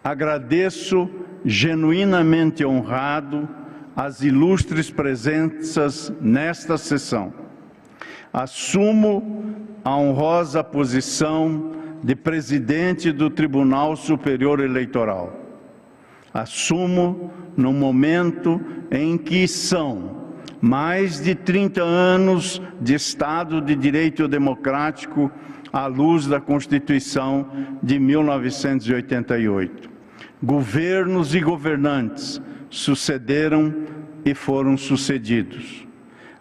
Agradeço genuinamente honrado as ilustres presenças nesta sessão. Assumo a honrosa posição de presidente do Tribunal Superior Eleitoral. Assumo no momento em que são mais de 30 anos de Estado de Direito Democrático à luz da Constituição de 1988. Governos e governantes sucederam e foram sucedidos.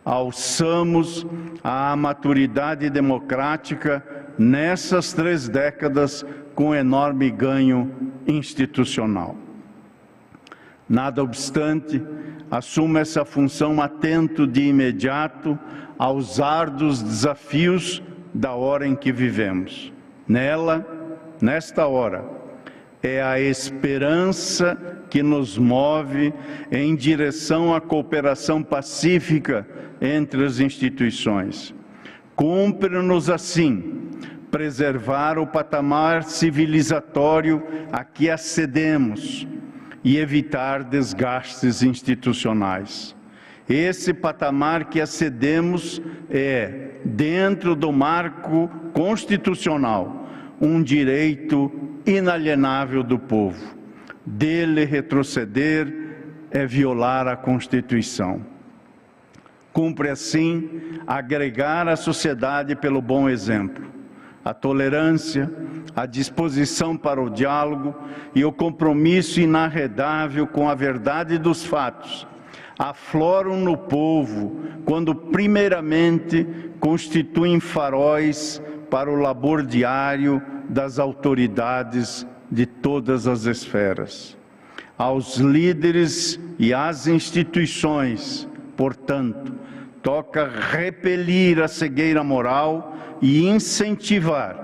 Alçamos a maturidade democrática nessas 3 décadas com enorme ganho institucional. Nada obstante, assumo essa função atento de imediato aos árduos desafios da hora em que vivemos. Nesta hora, é a esperança que nos move em direção à cooperação pacífica entre as instituições. Cumpre-nos, assim, preservar o patamar civilizatório a que acedemos e evitar desgastes institucionais. Esse patamar que acedemos é, dentro do marco constitucional, um direito inalienável do povo. Dele retroceder é violar a Constituição. Cumpre, assim, agregar à sociedade pelo bom exemplo, a tolerância, a disposição para o diálogo e o compromisso inarredável com a verdade dos fatos afloram no povo quando, primeiramente, constituem faróis para o labor diário das autoridades de todas as esferas. Aos líderes e às instituições, portanto, toca repelir a cegueira moral e incentivar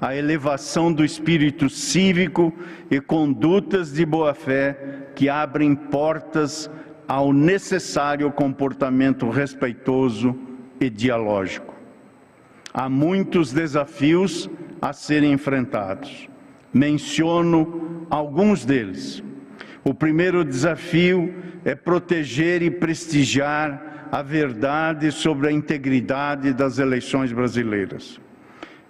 a elevação do espírito cívico e condutas de boa-fé que abrem portas ao necessário comportamento respeitoso e dialógico. Há muitos desafios a serem enfrentados. Menciono alguns deles. O primeiro desafio é proteger e prestigiar a verdade sobre a integridade das eleições brasileiras.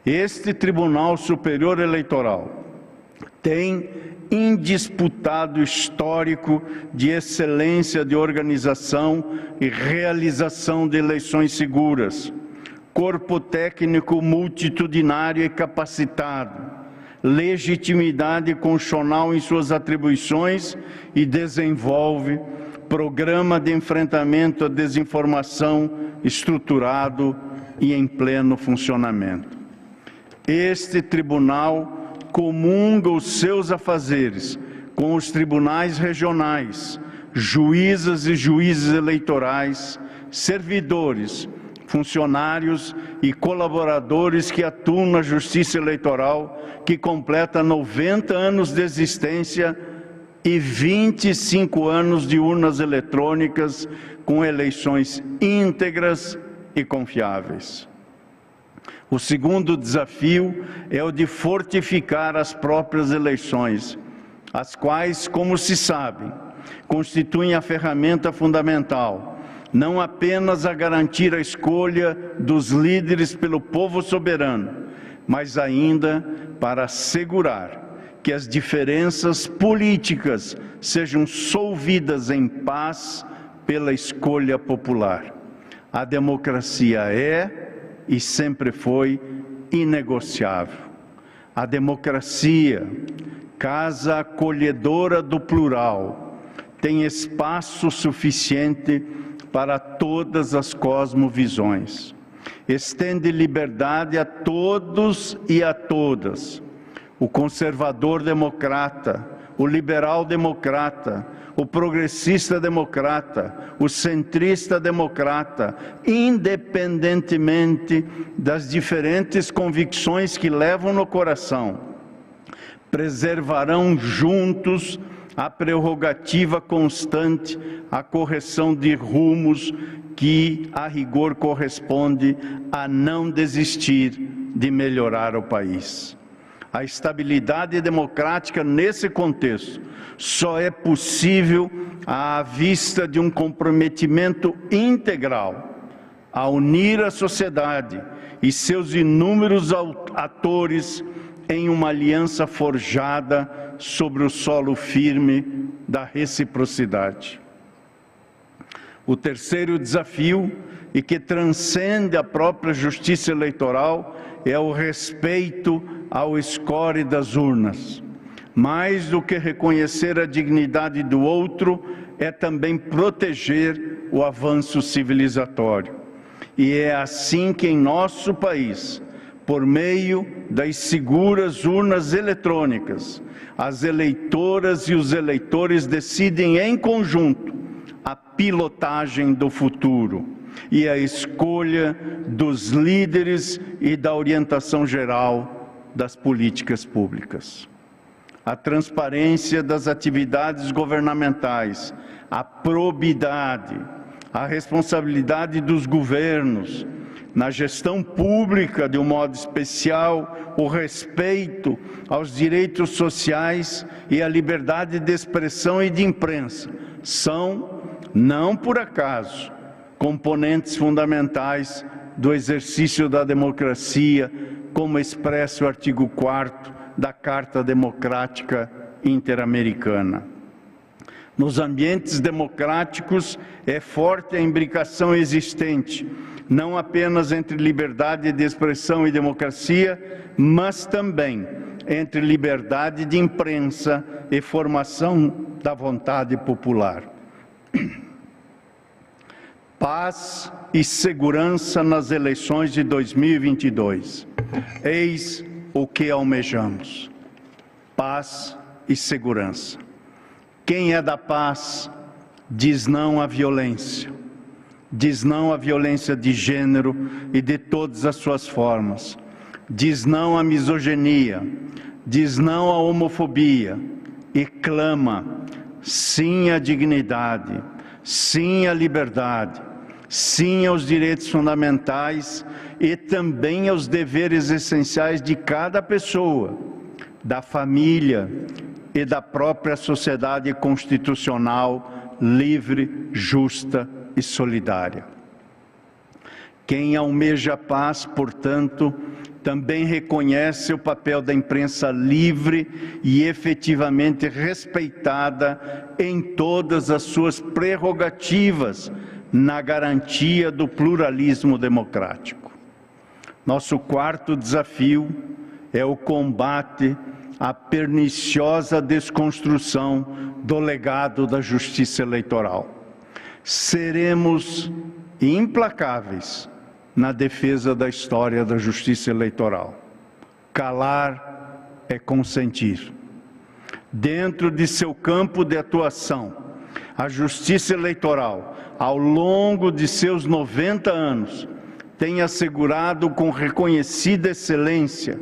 Este Tribunal Superior Eleitoral tem indisputado histórico de excelência de organização e realização de eleições seguras, corpo técnico multitudinário e capacitado, legitimidade constitucional em suas atribuições e desenvolve programa de enfrentamento à desinformação estruturado e em pleno funcionamento. Este tribunal comunga os seus afazeres com os tribunais regionais, juízas e juízes eleitorais, servidores, funcionários e colaboradores que atuam na Justiça Eleitoral, que completa 90 anos de existência e 25 anos de urnas eletrônicas com eleições íntegras e confiáveis. O segundo desafio é o de fortificar as próprias eleições, as quais, como se sabe, constituem a ferramenta fundamental, não apenas a garantir a escolha dos líderes pelo povo soberano, mas ainda para assegurar que as diferenças políticas sejam solvidas em paz pela escolha popular. A democracia é e sempre foi inegociável. A democracia, casa acolhedora do plural, tem espaço suficiente para todas as cosmovisões. Estende liberdade a todos e a todas. O conservador democrata, o liberal democrata, o progressista democrata, o centrista democrata, independentemente das diferentes convicções que levam no coração, preservarão juntos a prerrogativa constante, a correção de rumos que, a rigor, corresponde a não desistir de melhorar o país. A estabilidade democrática nesse contexto só é possível à vista de um comprometimento integral a unir a sociedade e seus inúmeros atores em uma aliança forjada sobre o solo firme da reciprocidade. O terceiro desafio, e que transcende a própria justiça eleitoral, é o respeito ao score das urnas. Mais do que reconhecer a dignidade do outro, é também proteger o avanço civilizatório. E é assim que em nosso país, por meio das seguras urnas eletrônicas, as eleitoras e os eleitores decidem em conjunto a pilotagem do futuro e a escolha dos líderes e da orientação geral das políticas públicas. A transparência das atividades governamentais, a probidade, a responsabilidade dos governos, na gestão pública, de um modo especial, o respeito aos direitos sociais e à liberdade de expressão e de imprensa, são, não por acaso, componentes fundamentais do exercício da democracia, como expressa o artigo 4º da Carta Democrática Interamericana. Nos ambientes democráticos é forte a imbricação existente, não apenas entre liberdade de expressão e democracia, mas também entre liberdade de imprensa e formação da vontade popular. Paz e segurança nas eleições de 2022. Eis o que almejamos. Paz e segurança. Quem é da paz diz não à violência. Diz não à violência de gênero e de todas as suas formas. Diz não à misoginia. Diz não à homofobia. E clama sim à dignidade, sim à liberdade, sim aos direitos fundamentais e também aos deveres essenciais de cada pessoa, da família e da própria sociedade constitucional, livre, justa e solidária. Quem almeja a paz, portanto, também reconhece o papel da imprensa livre e efetivamente respeitada em todas as suas prerrogativas na garantia do pluralismo democrático. Nosso quarto desafio é o combate à perniciosa desconstrução do legado da justiça eleitoral. Seremos implacáveis na defesa da história da justiça eleitoral. Calar é consentir. Dentro de seu campo de atuação, a justiça eleitoral, ao longo de seus 90 anos, tem assegurado com reconhecida excelência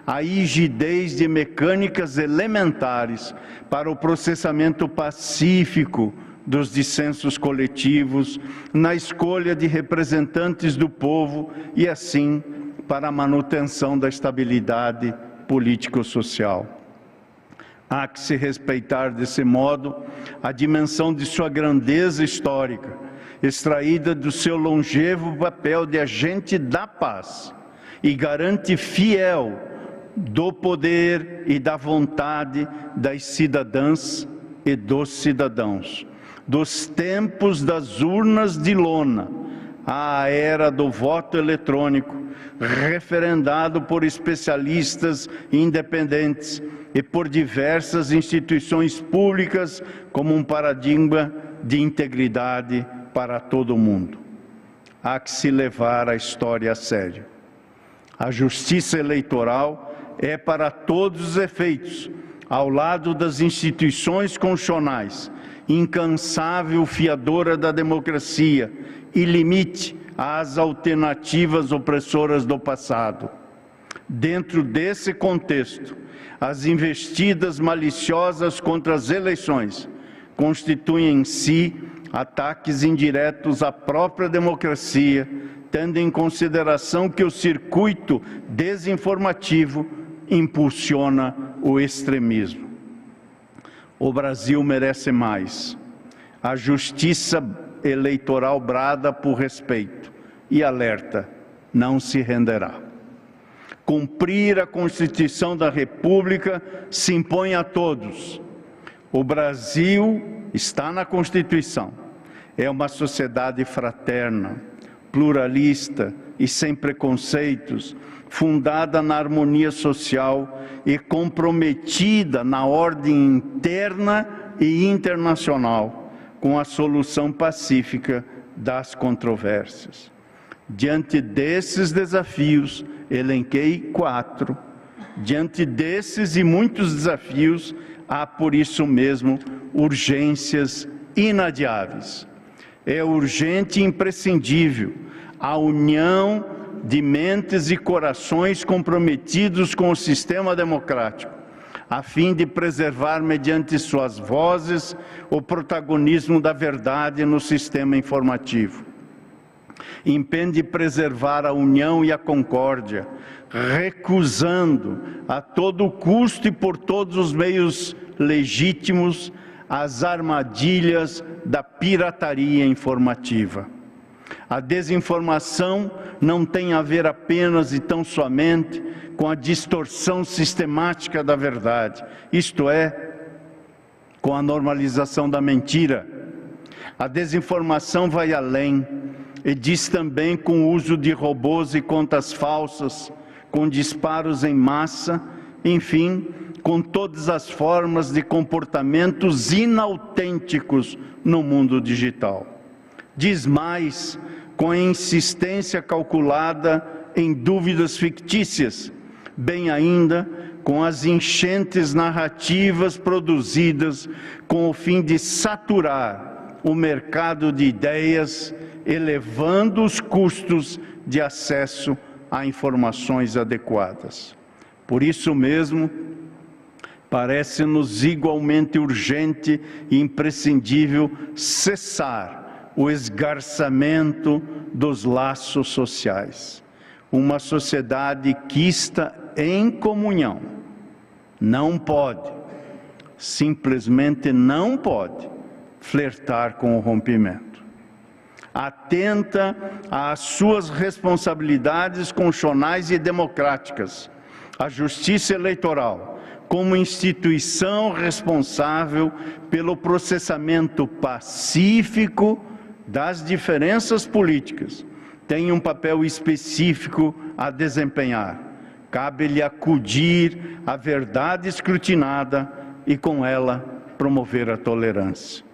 a rigidez de mecânicas elementares para o processamento pacífico dos dissensos coletivos, na escolha de representantes do povo e, assim, para a manutenção da estabilidade político-social. Há que se respeitar, desse modo, a dimensão de sua grandeza histórica, extraída do seu longevo papel de agente da paz e garante fiel do poder e da vontade das cidadãs e dos cidadãos. Dos tempos das urnas de lona à era do voto eletrônico, referendado por especialistas independentes e por diversas instituições públicas como um paradigma de integridade para todo o mundo. Há que se levar a história a sério. A justiça eleitoral é, para todos os efeitos, ao lado das instituições constitucionais, incansável fiadora da democracia e limite às alternativas opressoras do passado. Dentro desse contexto, as investidas maliciosas contra as eleições constituem em si ataques indiretos à própria democracia, tendo em consideração que o circuito desinformativo impulsiona o extremismo. O Brasil merece mais. A justiça eleitoral brada por respeito e alerta: não se renderá. Cumprir a Constituição da República se impõe a todos. O Brasil está na Constituição. É uma sociedade fraterna, pluralista e sem preconceitos, fundada na harmonia social e comprometida na ordem interna e internacional com a solução pacífica das controvérsias. Diante desses desafios, elenquei 4. Diante desses e muitos desafios, há por isso mesmo urgências inadiáveis. É urgente e imprescindível a união de mentes e corações comprometidos com o sistema democrático, a fim de preservar, mediante suas vozes, o protagonismo da verdade no sistema informativo. Impende preservar a união e a concórdia, recusando a todo custo e por todos os meios legítimos as armadilhas da pirataria informativa. A desinformação não tem a ver apenas e tão somente com a distorção sistemática da verdade, isto é, com a normalização da mentira. A desinformação vai além e diz também com o uso de robôs e contas falsas, com disparos em massa, enfim, com todas as formas de comportamentos inautênticos no mundo digital. Diz mais, com a insistência calculada em dúvidas fictícias, bem ainda com as enchentes narrativas produzidas com o fim de saturar o mercado de ideias, elevando os custos de acesso a informações adequadas. Por isso mesmo, parece-nos igualmente urgente e imprescindível cessar o esgarçamento dos laços sociais. Uma sociedade quista em comunhão não pode, simplesmente não pode, flertar com o rompimento. Atenta às suas responsabilidades constitucionais e democráticas. A Justiça Eleitoral, como instituição responsável pelo processamento pacífico das diferenças políticas, tem um papel específico a desempenhar. Cabe-lhe acudir à verdade escrutinada e, com ela, promover a tolerância.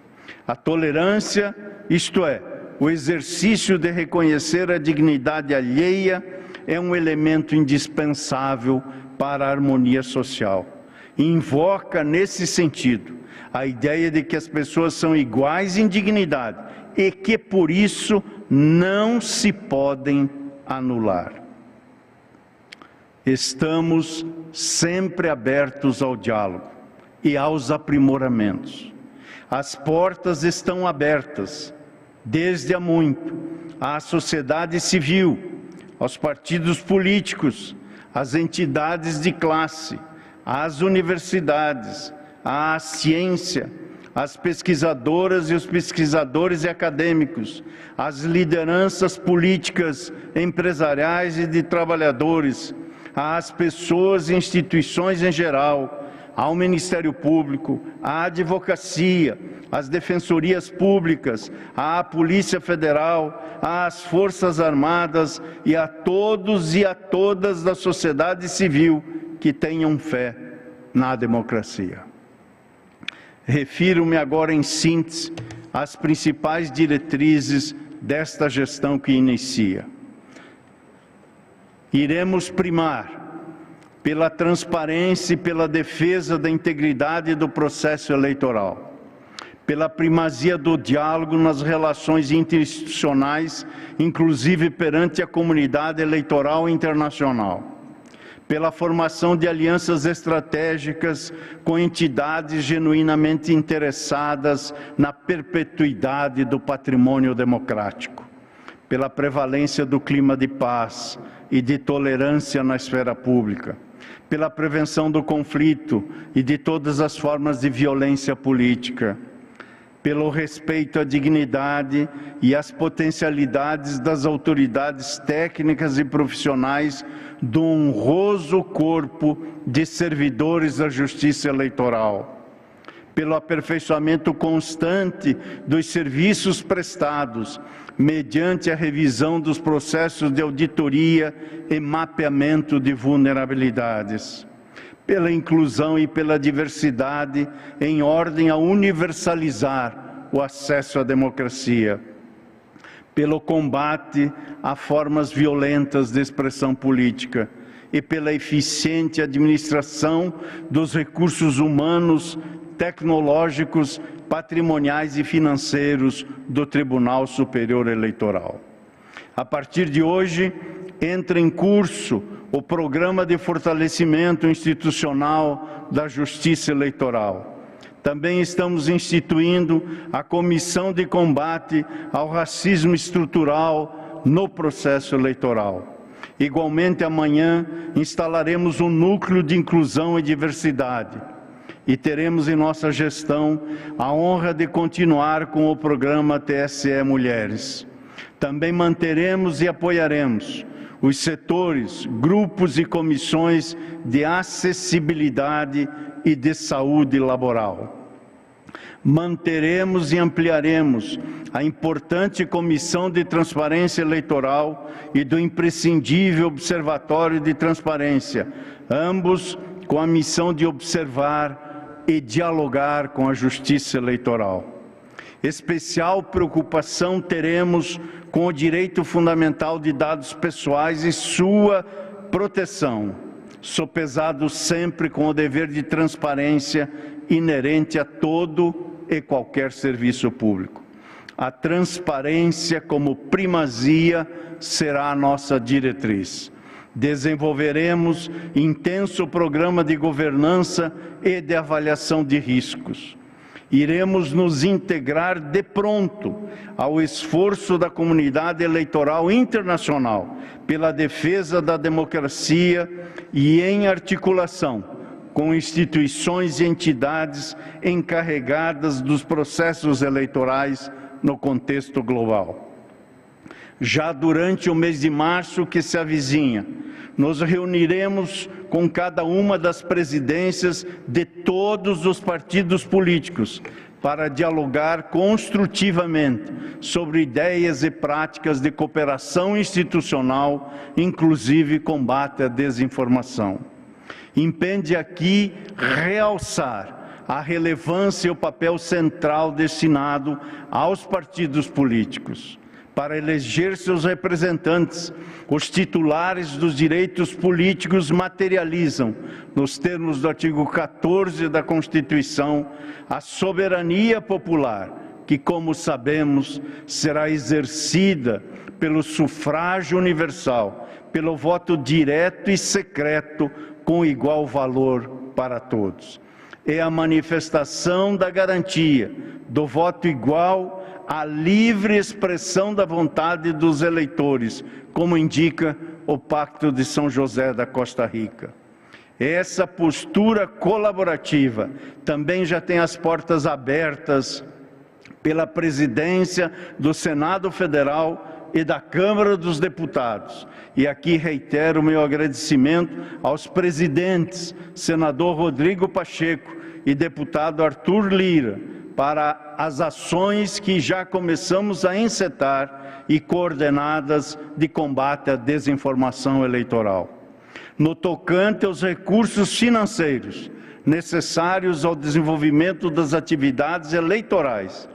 A tolerância, isto é, o exercício de reconhecer a dignidade alheia, é um elemento indispensável para a harmonia social. Invoca, nesse sentido, a ideia de que as pessoas são iguais em dignidade e que, por isso, não se podem anular. Estamos sempre abertos ao diálogo e aos aprimoramentos. As portas estão abertas, desde há muito, à sociedade civil, aos partidos políticos, às entidades de classe, às universidades, à ciência, às pesquisadoras e os pesquisadores e acadêmicos, às lideranças políticas, empresariais e de trabalhadores, às pessoas e instituições em geral, ao Ministério Público, à advocacia, às defensorias públicas, à Polícia Federal, às Forças Armadas e a todos e a todas da sociedade civil que tenham fé na democracia. Refiro-me agora em síntese às principais diretrizes desta gestão que inicia. Iremos primar pela transparência e pela defesa da integridade do processo eleitoral, pela primazia do diálogo nas relações interinstitucionais, inclusive perante a comunidade eleitoral internacional, pela formação de alianças estratégicas com entidades genuinamente interessadas na perpetuidade do patrimônio democrático, pela prevalência do clima de paz e de tolerância na esfera pública, pela prevenção do conflito e de todas as formas de violência política, pelo respeito à dignidade e às potencialidades das autoridades técnicas e profissionais do honroso corpo de servidores da Justiça Eleitoral, pelo aperfeiçoamento constante dos serviços prestados, mediante a revisão dos processos de auditoria e mapeamento de vulnerabilidades, pela inclusão e pela diversidade em ordem a universalizar o acesso à democracia, pelo combate a formas violentas de expressão política e pela eficiente administração dos recursos humanos, tecnológicos, patrimoniais e financeiros do Tribunal Superior Eleitoral. A partir de hoje, entra em curso o Programa de Fortalecimento Institucional da Justiça Eleitoral. Também estamos instituindo a Comissão de Combate ao Racismo Estrutural no processo eleitoral. Igualmente, amanhã, instalaremos um núcleo de inclusão e diversidade. E teremos em nossa gestão a honra de continuar com o programa TSE Mulheres. Também manteremos e apoiaremos os setores, grupos e comissões de acessibilidade e de saúde laboral. Manteremos e ampliaremos a importante Comissão de Transparência Eleitoral e do imprescindível Observatório de Transparência, ambos com a missão de observar e dialogar com a Justiça Eleitoral. Especial preocupação teremos com o direito fundamental de dados pessoais e sua proteção, sopesado sempre com o dever de transparência inerente a todo e qualquer serviço público. A transparência como primazia será a nossa diretriz. Desenvolveremos intenso programa de governança e de avaliação de riscos. Iremos nos integrar de pronto ao esforço da comunidade eleitoral internacional pela defesa da democracia e em articulação com instituições e entidades encarregadas dos processos eleitorais no contexto global. Já durante o mês de março que se avizinha, nos reuniremos com cada uma das presidências de todos os partidos políticos para dialogar construtivamente sobre ideias e práticas de cooperação institucional, inclusive combate à desinformação. Impende aqui realçar a relevância e o papel central destinado aos partidos políticos. Para eleger seus representantes, os titulares dos direitos políticos materializam, nos termos do artigo 14 da Constituição, a soberania popular, que, como sabemos, será exercida pelo sufrágio universal, pelo voto direto e secreto, com igual valor para todos. É a manifestação da garantia do voto igual a livre expressão da vontade dos eleitores, como indica o Pacto de São José da Costa Rica. Essa postura colaborativa também já tem as portas abertas pela presidência do Senado Federal e da Câmara dos Deputados. E aqui reitero o meu agradecimento aos presidentes, senador Rodrigo Pacheco e deputado Arthur Lira, para as ações que já começamos a encetar e coordenadas de combate à desinformação eleitoral. No tocante aos recursos financeiros necessários ao desenvolvimento das atividades eleitorais,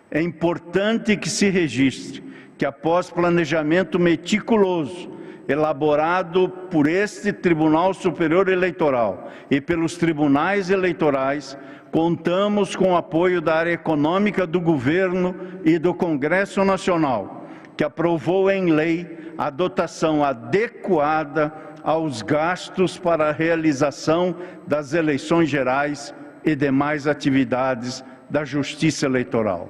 é importante que se registre que, após planejamento meticuloso, elaborado por este Tribunal Superior Eleitoral e pelos tribunais eleitorais, contamos com o apoio da área econômica do Governo e do Congresso Nacional, que aprovou em lei a dotação adequada aos gastos para a realização das eleições gerais e demais atividades da Justiça Eleitoral.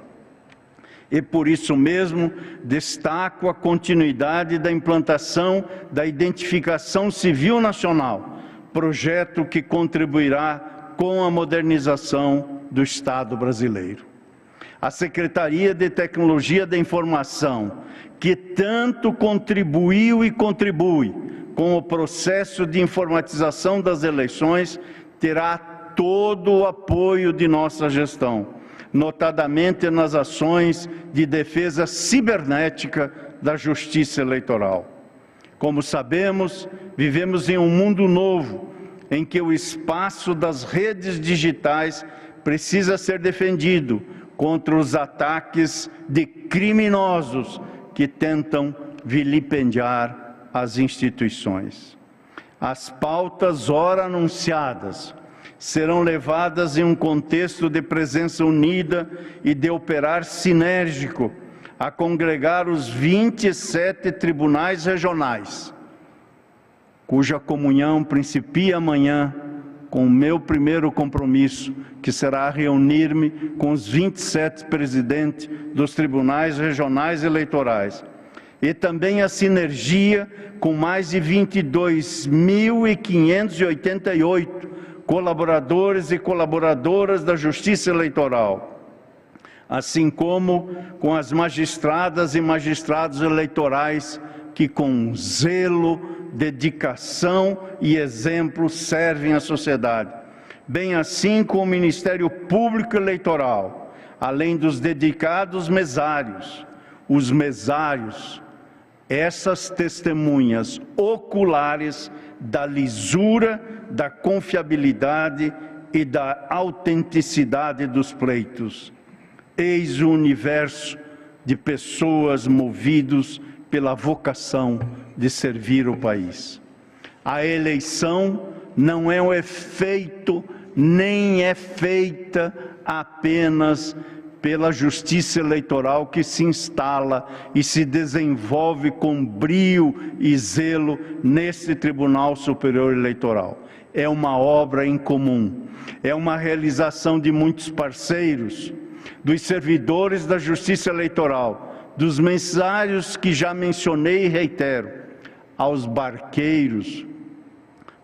E por isso mesmo, destaco a continuidade da implantação da Identificação Civil Nacional, projeto que contribuirá com a modernização do Estado brasileiro. A Secretaria de Tecnologia da Informação, que tanto contribuiu e contribui com o processo de informatização das eleições, terá todo o apoio de nossa gestão, notadamente nas ações de defesa cibernética da Justiça Eleitoral. Como sabemos, vivemos em um mundo novo, em que o espaço das redes digitais precisa ser defendido contra os ataques de criminosos que tentam vilipendiar as instituições. As pautas ora anunciadas serão levadas em um contexto de presença unida e de operar sinérgico a congregar os 27 tribunais regionais, cuja comunhão principia amanhã com o meu primeiro compromisso, que será reunir-me com os 27 presidentes dos tribunais regionais eleitorais, e também a sinergia com mais de 22.588 colaboradores e colaboradoras da Justiça Eleitoral, assim como com as magistradas e magistrados eleitorais que com zelo, dedicação e exemplo servem à sociedade, bem assim com o Ministério Público Eleitoral, além dos dedicados mesários. Os mesários, essas testemunhas oculares da lisura, da confiabilidade e da autenticidade dos pleitos. Eis o universo de pessoas movidos pela vocação de servir o país. A eleição não é um efeito, nem é feita apenas pela justiça eleitoral que se instala e se desenvolve com brio e zelo neste Tribunal Superior Eleitoral. É uma obra em comum, é uma realização de muitos parceiros, dos servidores da Justiça Eleitoral, dos mesários que já mencionei e reitero, aos barqueiros,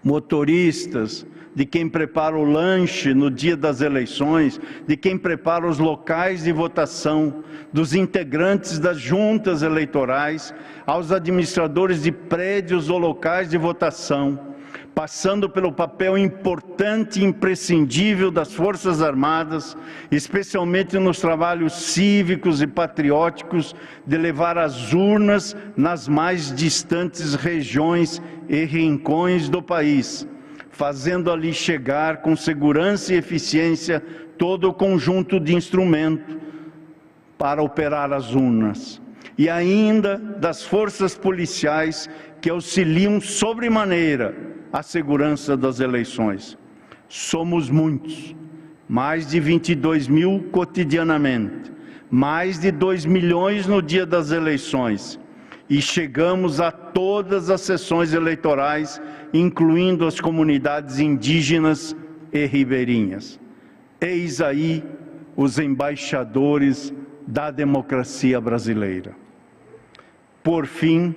motoristas, de quem prepara o lanche no dia das eleições, de quem prepara os locais de votação, dos integrantes das juntas eleitorais, aos administradores de prédios ou locais de votação, passando pelo papel importante e imprescindível das Forças Armadas, especialmente nos trabalhos cívicos e patrióticos de levar as urnas nas mais distantes regiões e rincões do país, fazendo ali chegar com segurança e eficiência todo o conjunto de instrumentos para operar as urnas. E ainda das forças policiais que auxiliam sobremaneira a segurança das eleições. Somos muitos, mais de 22 mil cotidianamente, mais de 2 milhões no dia das eleições, e chegamos a todas as sessões eleitorais, incluindo as comunidades indígenas e ribeirinhas. Eis aí os embaixadores da democracia brasileira. Por fim,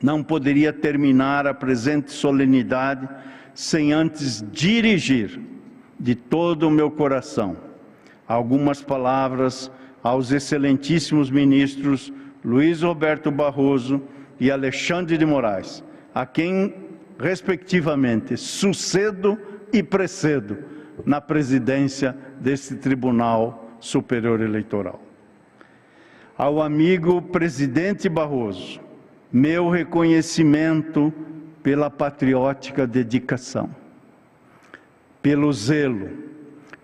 não poderia terminar a presente solenidade sem antes dirigir de todo o meu coração algumas palavras aos excelentíssimos ministros Luiz Roberto Barroso e Alexandre de Moraes, a quem, respectivamente, sucedo e precedo na presidência deste Tribunal Superior Eleitoral. Ao amigo presidente Barroso, meu reconhecimento pela patriótica dedicação, pelo zelo,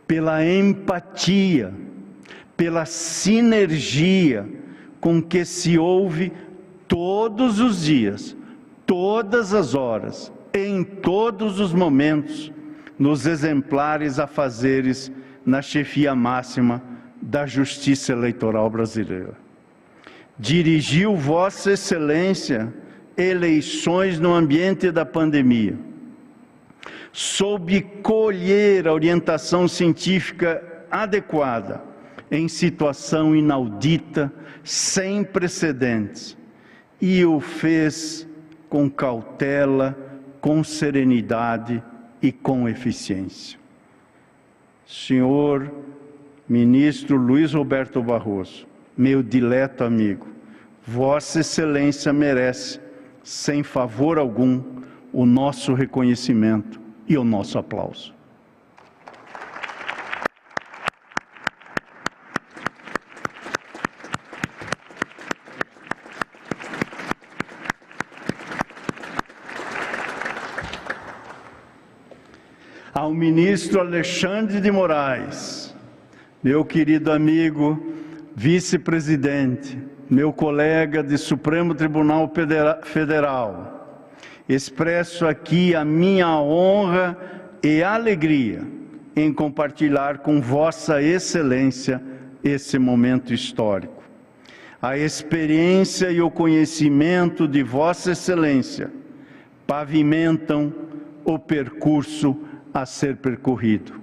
pela empatia, pela sinergia com que se ouve todos os dias, todas as horas, em todos os momentos, nos exemplares afazeres na chefia máxima da Justiça Eleitoral brasileira. Dirigiu Vossa Excelência eleições no ambiente da pandemia. Soube colher a orientação científica adequada em situação inaudita, sem precedentes, e o fez com cautela, com serenidade e com eficiência. Senhor Ministro Luiz Roberto Barroso, meu dileto amigo, Vossa Excelência merece, sem favor algum, o nosso reconhecimento e o nosso aplauso. Ao ministro Alexandre de Moraes, meu querido amigo, vice-presidente, meu colega de Supremo Tribunal Federal, expresso aqui a minha honra e alegria em compartilhar com Vossa Excelência esse momento histórico. A experiência e o conhecimento de Vossa Excelência pavimentam o percurso a ser percorrido,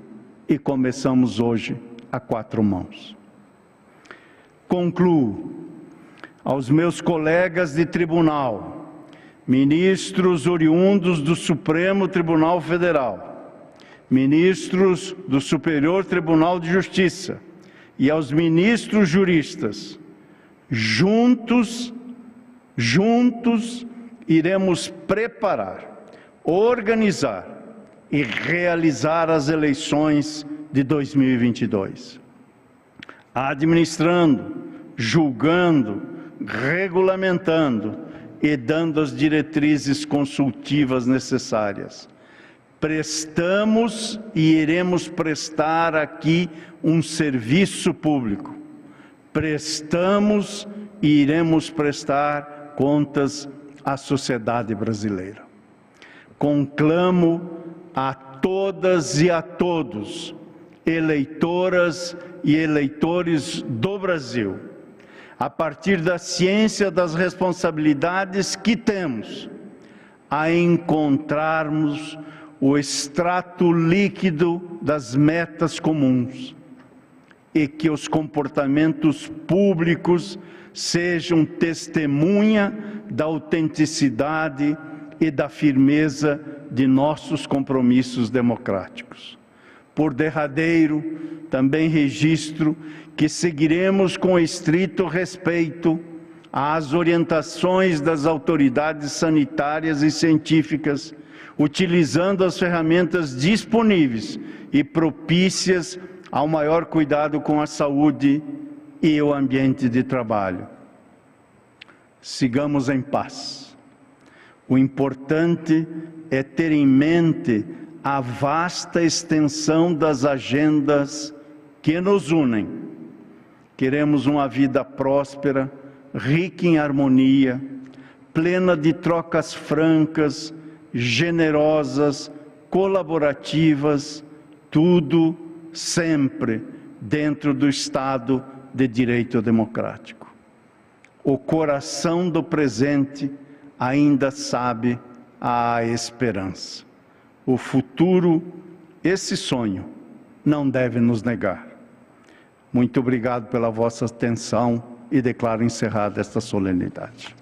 e começamos hoje a 4 mãos. Concluo aos meus colegas de tribunal, ministros oriundos do Supremo Tribunal Federal, ministros do Superior Tribunal de Justiça e aos ministros juristas, juntos iremos preparar, organizar e realizar as eleições de 2022. Administrando, julgando, regulamentando e dando as diretrizes consultivas necessárias. Prestamos e iremos prestar aqui um serviço público. Prestamos e iremos prestar contas à sociedade brasileira. Conclamo a todas e a todos, eleitoras e eleitores do Brasil, a partir da ciência das responsabilidades que temos, a encontrarmos o extrato líquido das metas comuns e que os comportamentos públicos sejam testemunha da autenticidade e da firmeza de nossos compromissos democráticos. Por derradeiro, também registro que seguiremos com estrito respeito às orientações das autoridades sanitárias e científicas, utilizando as ferramentas disponíveis e propícias ao maior cuidado com a saúde e o ambiente de trabalho. Sigamos em paz. O importante é ter em mente a vasta extensão das agendas que nos unem. Queremos uma vida próspera, rica em harmonia, plena de trocas francas, generosas, colaborativas, tudo sempre dentro do Estado de Direito Democrático. O coração do presente ainda sabe a esperança. O futuro, esse sonho, não deve nos negar. Muito obrigado pela vossa atenção e declaro encerrada esta solenidade.